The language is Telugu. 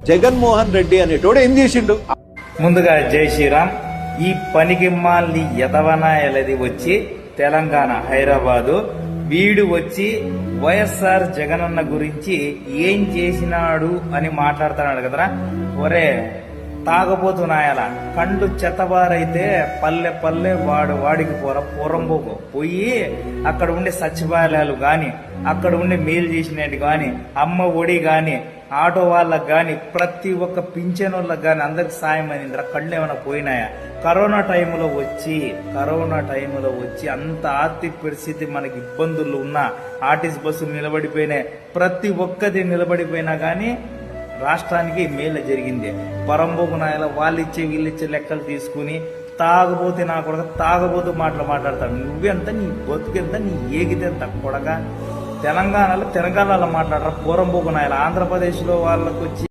జగన్మోహన్ రెడ్డి అనేటోడు ఏం చేసిండు? ముందుగా జై శ్రీరామ్. ఈ పనికిమ్మాల్ని ఎదవనాయలది వచ్చి తెలంగాణ హైదరాబాదు వీడు వచ్చి వైఎస్ఆర్ జగనన్న గురించి ఏం చేసినాడు అని మాట్లాడుతున్నాడు కదరా. ఒరే తాగబోతున్నాయల కండు చెత్తబారైతే పల్లె పల్లె వాడికి పొరంబోకు పోయి అక్కడ ఉండే సచివాలయాలు గాని అక్కడ ఉండే మేలు చేసినట్టు గాని అమ్మ ఒడి గాని ఆటో వాళ్ళకి గాని ప్రతి ఒక్క పింఛనోళ్ళకి గాని అందరికి సాయం అయిందిరా. కళ్ళు ఏమైనా పోయినాయా? కరోనా టైంలో వచ్చి అంత ఆర్థిక పరిస్థితి మనకి ఇబ్బందులు ఉన్నా ఆర్టీసీ బస్సులు నిలబడిపోయినాయి. ప్రతి ఒక్కది నిలబడిపోయినా గానీ రాష్ట్రానికి మేలు జరిగింది. పరంబోకు నాయల వాళ్ళిచ్చే వీళ్ళిచ్చే లెక్కలు తీసుకుని తాగబోతే నా కొడక తాగబోతూ మాట్లాడతాడు. నువ్వెంత, నీ బతుకెంత, నీ ఏగిదెంత కొడక. తెలంగాణలో మాట్లాడరా పోరంబోకు నాయల. ఆంధ్రప్రదేశ్లో వాళ్ళకు వచ్చి